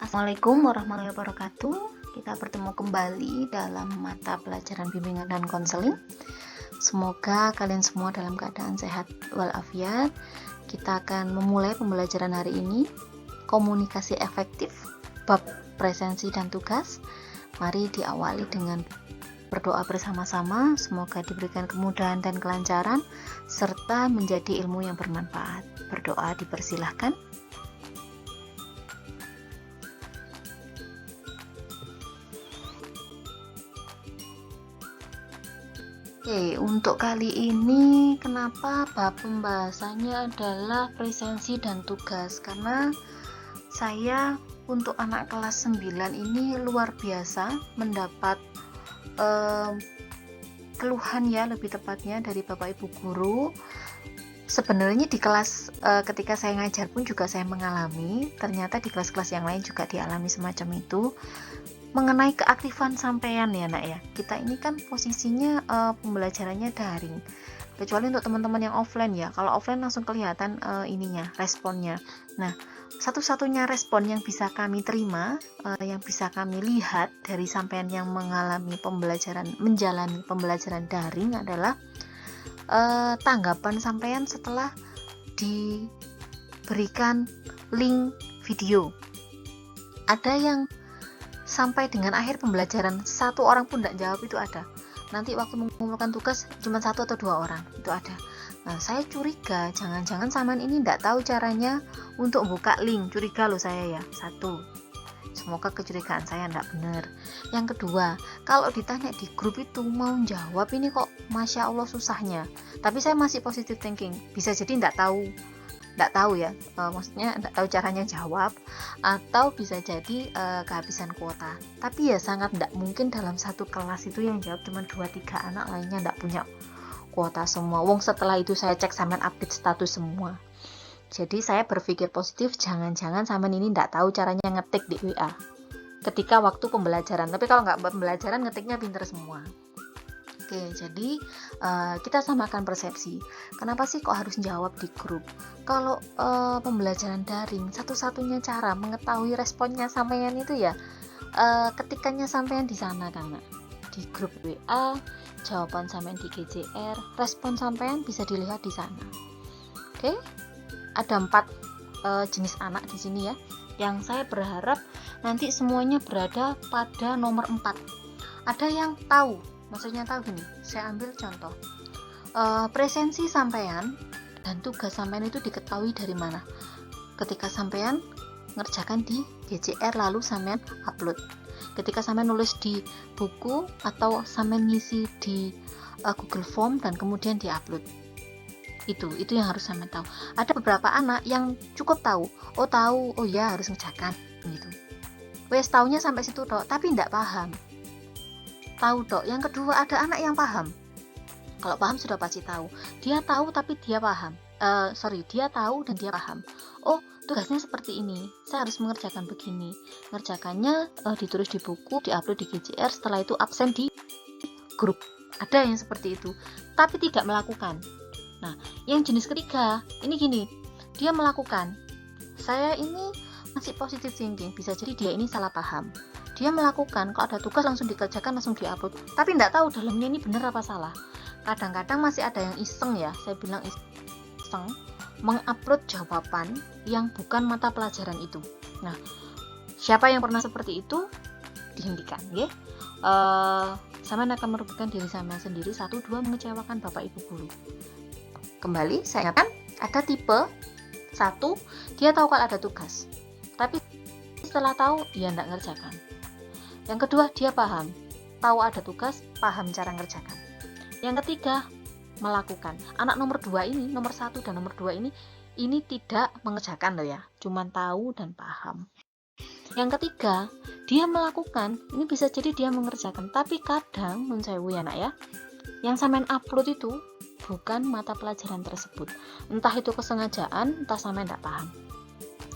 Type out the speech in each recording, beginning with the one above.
Assalamualaikum warahmatullahi wabarakatuh. Kita bertemu kembali dalam mata pelajaran bimbingan dan konseling. Semoga kalian semua dalam keadaan sehat walafiat. Kita akan memulai pembelajaran hari ini, komunikasi efektif, bab presensi dan tugas. Mari diawali dengan berdoa bersama-sama, semoga diberikan kemudahan dan kelancaran, serta menjadi ilmu yang bermanfaat. Berdoa dipersilahkan. Oke, untuk kali ini kenapa bab pembahasannya adalah presensi dan tugas? Karena saya untuk anak kelas 9 ini luar biasa mendapat keluhan ya, lebih tepatnya dari Bapak Ibu guru. Sebenarnya di kelas ketika saya ngajar pun juga saya mengalami, ternyata di kelas-kelas yang lain juga dialami semacam itu. Mengenai keaktifan sampean ya nak ya, kita ini kan posisinya pembelajarannya daring, kecuali untuk teman-teman yang offline ya. Kalau offline langsung kelihatan responnya. Nah, satu-satunya respon yang bisa kami terima, yang bisa kami lihat dari sampean yang menjalani pembelajaran daring adalah tanggapan sampean setelah diberikan link video. Ada yang sampai dengan akhir pembelajaran satu orang pun tidak jawab, itu ada. Nanti waktu mengumpulkan tugas cuma 1 atau 2 orang, itu ada. Nah, saya curiga jangan-jangan saman ini tidak tahu caranya untuk buka link. Curiga loh saya ya. Satu, semoga kecurigaan saya tidak benar. Yang kedua, kalau ditanya di grup itu mau jawab ini kok Masya Allah susahnya. Tapi saya masih positive thinking, bisa jadi tidak tahu ya, maksudnya tidak tahu caranya jawab, atau bisa jadi kehabisan kuota. Tapi ya sangat tidak mungkin dalam satu kelas itu yang jawab cuma 2-3 anak, lainnya tidak punya kuota semua. Wong setelah itu saya cek sampean update status semua. Jadi saya berpikir positif, jangan-jangan sampean ini tidak tahu caranya ngetik di WA ketika waktu pembelajaran. Tapi kalau nggak pembelajaran ngetiknya pinter semua. Oke, jadi kita samakan persepsi. Kenapa sih kok harus jawab di grup? Kalau pembelajaran daring, satu-satunya cara mengetahui responnya sampean itu ya ketikannya sampean di sana kan, di grup WA, jawaban sampean di GCR, respon sampean bisa dilihat di sana. Oke, ada 4 jenis anak di sini ya, yang saya berharap nanti semuanya berada pada nomor 4. Ada yang tahu. Maksudnya tahu gini, saya ambil contoh presensi sampean dan tugas sampean itu diketahui dari mana? Ketika sampean ngerjakan di GCR lalu sampean upload, ketika sampean nulis di buku atau sampean ngisi di Google Form dan kemudian diupload. Itu yang harus sampean tahu. Ada beberapa anak yang cukup tahu, oh ya harus ngerjakan gitu. Wes taunya sampai situ toh, tapi tidak paham. Tahu dok. Yang kedua, ada anak yang paham. Kalau paham sudah pasti tahu. Dia tahu tapi dia paham. Dia tahu dan dia paham. Oh, tugasnya seperti ini. Saya harus mengerjakan begini. Ngerjakannya ditulis di buku, diupload di GCR, setelah itu absen di grup. Ada yang seperti itu, tapi tidak melakukan. Nah, yang jenis ketiga, ini gini. Dia melakukan. Saya ini masih positive thinking. Bisa jadi dia ini salah paham. Dia melakukan, kalau ada tugas langsung dikerjakan, langsung diupload, tapi tidak tahu dalamnya ini benar apa salah. Kadang-kadang masih ada yang iseng ya, saya bilang iseng, mengupload jawaban yang bukan mata pelajaran itu. Nah, siapa yang pernah seperti itu, dihentikan ya. Sampean akan merugikan diri sampean sendiri. 1, 2, mengecewakan Bapak Ibu guru. Kembali, saya ingatkan, ada tipe 1, dia tahu kalau ada tugas, tapi setelah tahu, dia tidak ngerjakan. Yang kedua, dia paham, tahu ada tugas, paham cara ngerjakan. Yang ketiga, melakukan. Anak nomor 2 ini, nomor 1 dan nomor 2 ini tidak mengerjakan loh ya, cuman tahu dan paham. Yang ketiga, dia melakukan, ini bisa jadi dia mengerjakan, tapi kadang mencewu ya nak ya, yang sampean upload itu bukan mata pelajaran tersebut. Entah itu kesengajaan, entah sampean tidak paham.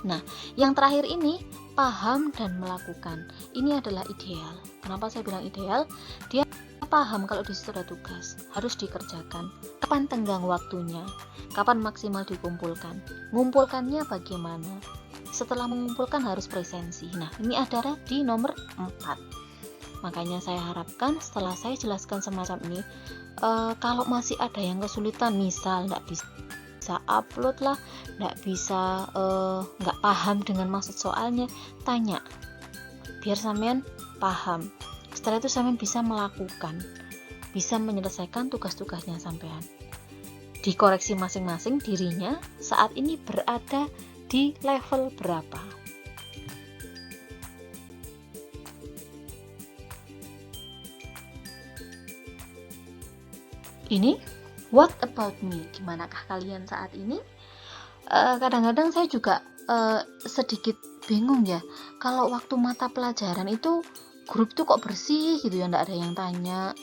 Nah, yang terakhir ini paham dan melakukan. Ini adalah ideal. Kenapa saya bilang ideal? Dia paham kalau di situ ada tugas, harus dikerjakan. Kapan tenggang waktunya? Kapan maksimal dikumpulkan? Ngumpulkannya bagaimana? setelah mengumpulkan harus presensi. Nah, ini ada di nomor 4. Makanya saya harapkan setelah saya jelaskan semacam ini, kalau masih ada yang kesulitan, misal nggak bisa upload lah, nggak bisa, nggak paham dengan maksud soalnya, tanya biar sampean paham. Setelah itu sampean bisa melakukan, bisa menyelesaikan tugas-tugasnya sampean. Dikoreksi masing-masing dirinya saat ini berada di level berapa. Ini what about me? Gimanakah kalian saat ini? Kadang-kadang saya juga sedikit bingung ya, kalau waktu mata pelajaran itu grup tuh kok bersih gitu ya, nggak ada yang tanya.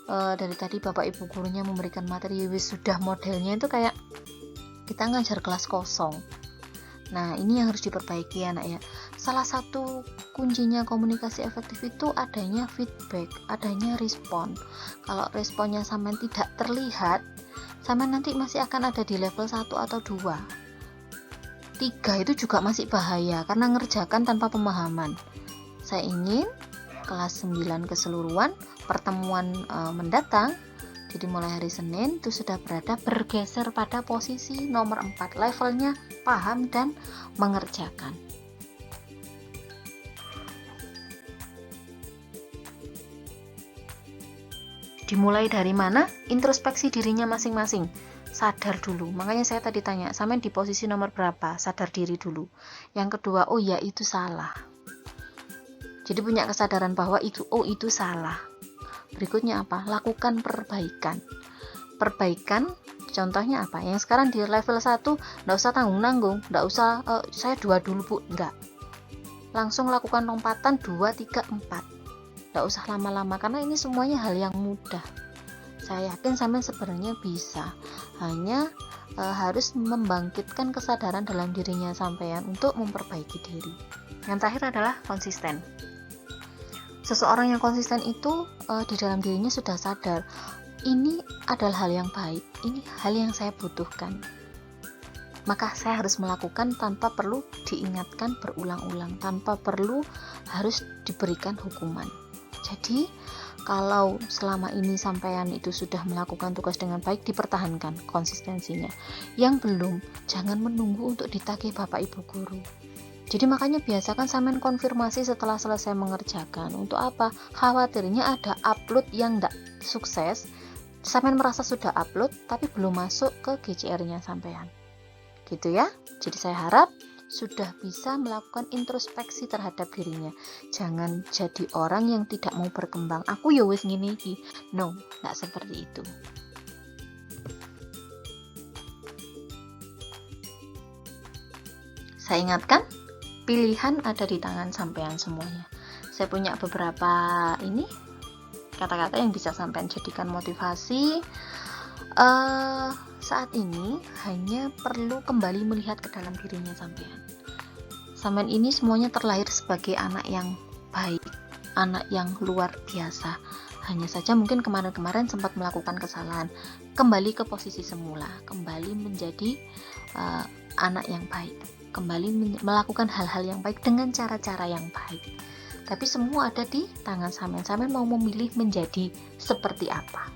Dari tadi bapak ibu gurunya memberikan materi wisuda, modelnya itu kayak kita ngajar kelas kosong. Nah, ini yang harus diperbaiki anak ya. Salah satu kuncinya komunikasi efektif itu adanya feedback, adanya respon. Kalau responnya sampean tidak terlihat, sampean nanti masih akan ada di level 1 atau 2. 3 itu juga masih bahaya karena ngerjakan tanpa pemahaman. Saya ingin kelas 9 keseluruhan pertemuan mendatang, jadi mulai hari Senin itu sudah bergeser pada posisi nomor 4, levelnya paham dan mengerjakan. Dimulai dari mana? Introspeksi dirinya masing-masing, sadar dulu. Makanya saya tadi tanya, sampean di posisi nomor berapa? Sadar diri dulu. Yang kedua, oh ya itu salah. Jadi punya kesadaran bahwa itu salah. Berikutnya apa? Lakukan perbaikan. Perbaikan contohnya apa? Yang sekarang di level 1 enggak usah tanggung-nanggung, enggak usah saya 2 dulu Bu, enggak. Langsung lakukan lompatan 2, 3, 4. Enggak usah lama-lama karena ini semuanya hal yang mudah. Saya yakin sampean sebenarnya bisa. Hanya harus membangkitkan kesadaran dalam dirinya sampean untuk memperbaiki diri. Yang terakhir adalah konsisten. Seseorang yang konsisten itu di dalam dirinya sudah sadar, ini adalah hal yang baik, ini hal yang saya butuhkan. Maka saya harus melakukan tanpa perlu diingatkan berulang-ulang, tanpa perlu harus diberikan hukuman. Jadi, kalau selama ini sampean itu sudah melakukan tugas dengan baik, dipertahankan konsistensinya. Yang belum, jangan menunggu untuk ditagih Bapak Ibu guru. Jadi makanya biasakan sampean konfirmasi setelah selesai mengerjakan. Untuk apa? Khawatirnya ada upload yang tidak sukses, sampean merasa sudah upload tapi belum masuk ke GCR-nya sampean. Gitu ya. Jadi saya harap sudah bisa melakukan introspeksi terhadap dirinya. Jangan jadi orang yang tidak mau berkembang. Aku ya wis ngene iki. No, enggak seperti itu. Saya ingatkan, pilihan ada di tangan sampean semuanya. Saya punya beberapa kata-kata yang bisa sampean jadikan motivasi. Saat ini hanya perlu kembali melihat ke dalam dirinya sampean. Sampean ini semuanya terlahir sebagai anak yang baik, anak yang luar biasa. Hanya saja mungkin kemarin-kemarin sempat melakukan kesalahan. Kembali ke posisi semula, kembali menjadi anak yang baik, kembali melakukan hal-hal yang baik dengan cara-cara yang baik. Tapi semua ada di tangan sampean. Sampean mau memilih menjadi seperti apa.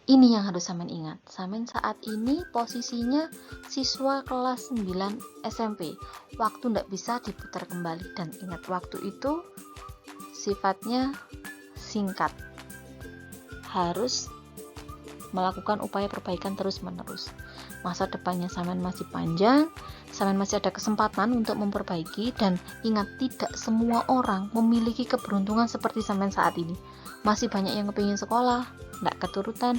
Ini yang harus sampean ingat. Sampean saat ini posisinya siswa kelas 9 SMP. Waktu tidak bisa diputar kembali. Dan ingat, waktu itu sifatnya singkat. Harus melakukan upaya perbaikan terus-menerus. Masa depannya sampean masih panjang, sampean masih ada kesempatan untuk memperbaiki. Dan ingat, tidak semua orang memiliki keberuntungan seperti sampean saat ini. Masih banyak yang kepingin sekolah, tidak keturutan.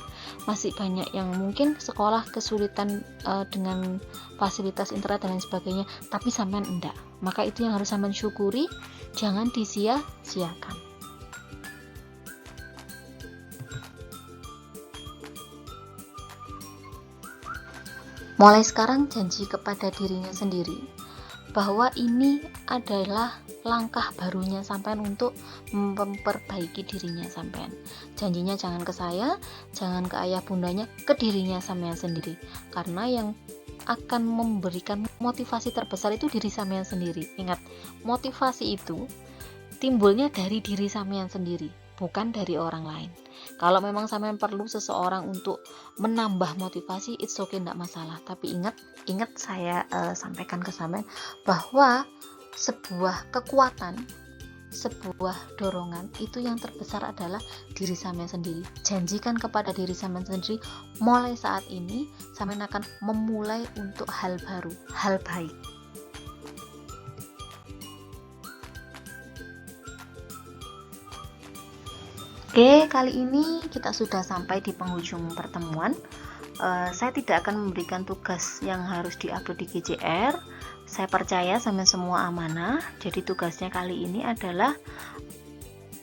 Masih banyak yang mungkin sekolah kesulitan dengan fasilitas internet dan lain sebagainya, tapi sampean enggak. Maka itu yang harus sampean syukuri, jangan disia-siakan. Mulai sekarang janji kepada dirinya sendiri bahwa ini adalah langkah barunya sampean untuk memperbaiki dirinya sampean. Janjinya jangan ke saya, jangan ke ayah bundanya, ke dirinya sampean sendiri. Karena yang akan memberikan motivasi terbesar itu diri sampean sendiri. Ingat, motivasi itu timbulnya dari diri sampean sendiri, bukan dari orang lain. Kalau memang sampean perlu seseorang untuk menambah motivasi, it's okay, enggak masalah. Tapi ingat saya sampaikan ke sampean bahwa sebuah kekuatan, sebuah dorongan itu yang terbesar adalah diri sampean sendiri. Janjikan kepada diri sampean sendiri, mulai saat ini sampean akan memulai untuk hal baru, hal baik. Oke, kali ini kita sudah sampai di penghujung pertemuan. Saya tidak akan memberikan tugas yang harus diupload di GJR. Saya percaya sampai semua amanah. Jadi tugasnya kali ini adalah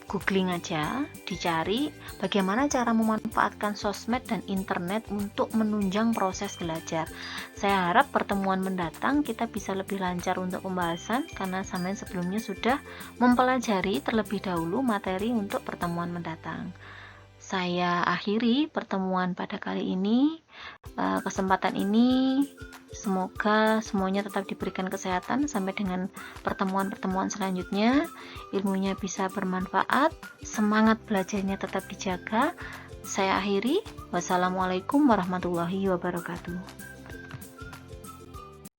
googling aja, dicari bagaimana cara memanfaatkan sosmed dan internet untuk menunjang proses belajar. Saya harap pertemuan mendatang kita bisa lebih lancar untuk pembahasan, karena sampean sebelumnya sudah mempelajari terlebih dahulu materi untuk pertemuan mendatang. Saya akhiri pertemuan pada kali ini. Kesempatan ini semoga semuanya tetap diberikan kesehatan sampai dengan pertemuan-pertemuan selanjutnya. Ilmunya bisa bermanfaat, semangat belajarnya tetap dijaga. Saya akhiri. Wassalamualaikum warahmatullahi wabarakatuh.